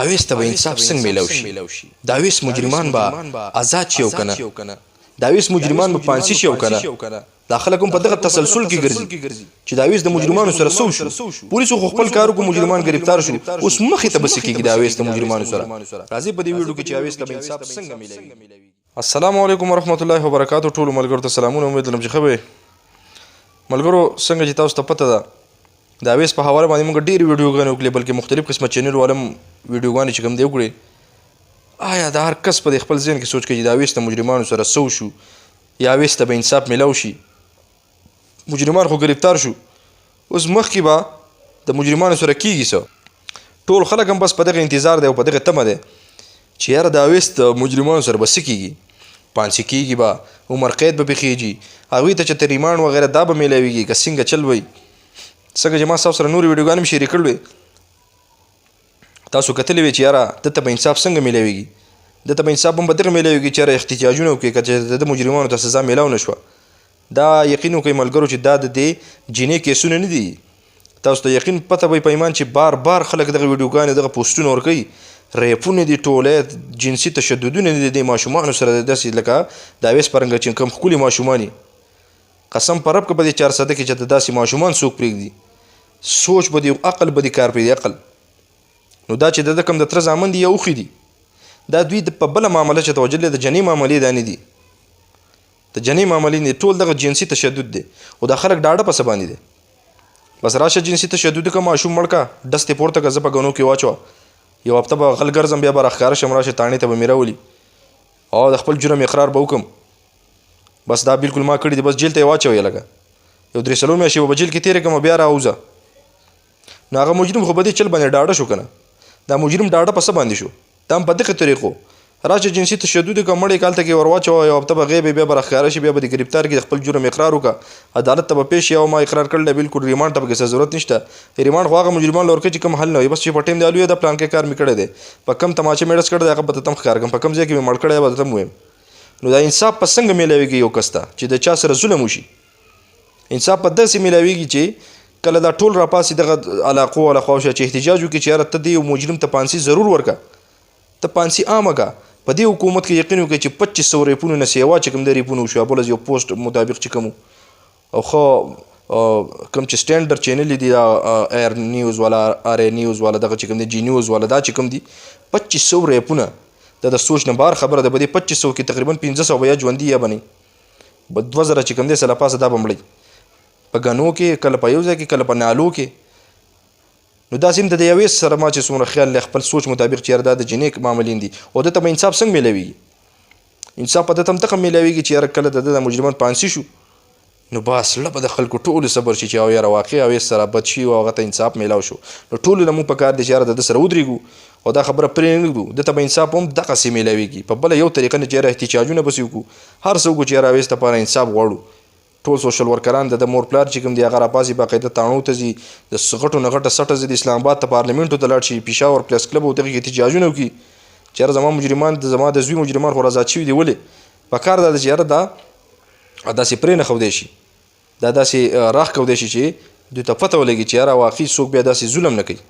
اویس ته به انصاف څنګه میلاو شي دا اویس مجرمان به آزاد شي او کنه دا اویس مجرمان به پانسي شي او کنه دا خلک هم په دغه تسلسل کې ګرځي چې دا اویس د مجرمانو سره سو شو پولیسو خو خپل کار وکړو مجرمان گرفتار شو اوس مخې ته بس کېږي دا اویس د مجرمانو سره راځي په دې ویډیو کې چې اویس ته به انصاف څنګه میلاوي. السلام علیکم ورحمت الله وبرکاتہ. ټول ملګرو ته سلامونه. امید لرم چې ښه به ملګرو څنګه چې تاسو ته پته ده د اویس په حواله باندې موږ ډېرې ویډیوګانې وکړې بلکې مختلف قسمه چینل والم ویډیوګانې چې کوم دی وکړې. آیا د هر کس په خپل ذهن کې سوچ کوي چې د اویس د مجرمانو سره سو شو یا اویس ته به انصاف میلاو شي؟ مجرمان خو گرفتار شو اوس مخکې به د مجرمانو سره کیږي څه؟ ټول خلک هم بس په دغه انتظار دی او په دغه تمه دی چې یاره د اویس د مجرمانو سره به څه کیږي؟ پانسي کیږي به عمر قید به پېښېږي هغوی ته چې ریمانډ وغیره دا به میلاویږي که څنګه چل وی؟ څنګه چې ما ستاسو سره نورې ویډیوګانې مې شریک کړلې تاسو کتلې وې چې یاره دته به انصاف څنګه میلاویږي؟ دته به انصاف هم په دغه میلاویږي چې یاره احتجاجونه وکړي که چې د مجرمانو ته سزا میلاو نه شوه. دا یقین وکړئ ملګرو چې دا د دې جینۍ کیسونه نه دي. تاسو ته یقین پته به پیمان چې بار بار خلک دغه ویډیوګانې دغه پوسټونه ورکوي ریپونه دي ټوله جنسي تشددونه دي د ماشومانو سره داسې لکه د اویس په رنګه چې کوم ښکلي ماشومان قسم په رب که په دې 400 کې چې د داسې ماشومان څوک پرېږدي سوچ به دي عقل به دي کار پرېږدي عقل. نو دا چې د کوم د تره زامن دي یا اوښې دي دا دوی په بله معامله چې توجه لري د جنۍ معاملې دا نه دي د جنۍ معاملې نه ټول دغه جنسي تشدد دی او دا خلک ډاډه په څه باندې دی بس راشه جنسي تشدد که ماشوم مړ که ډستې پورته که زه په ګنو کې واچوه یو هفته به غل ګرځم بیا به راښکاره شم راشه تاڼې ته به مې راولي او د خپل جرم اقرار به وکړم بس دا بالکل ما کړي دي بس جیل ته یې واچوئ لکه یو 3 میاشتې به جیل کې تېرې کړم بیا راوځه. نو هغه مجرم خو په دې چل باندې ډاډه شو که نه دا مجرم ډاډه په څه باندې شو دا هم په دغه طریقو راشه جنسي تشدد که مړ یې کالته کې ور واچوه یو هفته به غیب بیا به راښکاره شي بیا به د ګرفتار کې د خپل جرم اقرار وکړه عدالت ته به پیش شي او ما اقرار کړی بالکل ریمانډ ته پکې څه ضرورت نشته. ریمانډ خو هغه مجرمان له ورکوي چې کوم حل نه وي بس چې په ټایم دی الویه دا پلان کې کار مې کړی دی په کم تماچې مې ډس کړی دی هغه به ته هم ښکار کړم په کم ځای کې مې مړ کړی به ته هم ویم. نو دا انصاف په څنګه میلاویږي یو کس ته چې د چا سره ظلم وشي؟ انصاف په داسې میلاویږي چې کله دا ټول راپاسې دغه علاقو والا خواوشا چې احتجاج وکړي چې یاره ته دې یو مجرم ته پانسي ضرور ورکه ته پانسي عامه که په دې حکومت کې یقین وکړئ چې 2500 ریپونو نه سیوا چې کوم د ریپونو وشو بل یو پوسټ مطابق چې کوم او خو کوم چې سټینډرډ چینل دي دا ایر نیوز والا آر ای نیوز والا دغه چې کوم دی جی نیوز والا دا چې کوم دي 2500 ریپونه دا د سوچ نه بار خبره ده په دې 2500 کې تقریبا 1500 به یا ژوندي یا بني 2000 چې کوم دی سره پاسه دا به مړی په ګنو کې کله په یو ځای کې کله په نالو کې. نو دا سیم د اویس سره ما چې څومره خیال له خپل سوچ مطابق چې دا د جنۍ معاملې دي او دته به انصاف څنګه میلاویږي؟ انصاف په دته هم څنګه میلاویږي چې یاره کله د مجرمان پانسي شو نو بس لپه د خلکو ټولو صبر شي چې او یاره واقع اویس سره بد شي او هغه ته انصاف میلاو شو نو ټولو له موږ په کار دی چې یاره د سره ودرېږو او دا خبره پرې نه ږدو دته به انصاف هم دغسې میلاویږي په بله یو طریقه نه چې یاره احتجاجونه بسې وکړو هر څه وکړو چې یاره اویس لپاره انصاف غواړو. ټول سوشل ورکران د مور پلار چې کوم دی هغه راپاسي باقاعده تاڼو ته ځي د غټو نه غټه سټه ځي د اسلام آباد ته پارلیمنټو ته لاړ شي پېښور پریس کلب او دغه کې احتجاجونه وکړي چې یاره زما مجرمان زما د زوی مجرمان خو آزاد شوي دي ولې په کار دا ده چې یاره دا داسې پرې نه ښودی شي دا داسې راښکودی شي چې دوی ته پته ولګي چې یاره واقعي څوک بیا داسې ظلم نه کوي.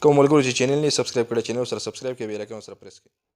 کوم ملګرو چې چینل نه سبسکرایب کړی چینل سره سبسکرایب کړئ بیل آیکن سره پریس کړئ.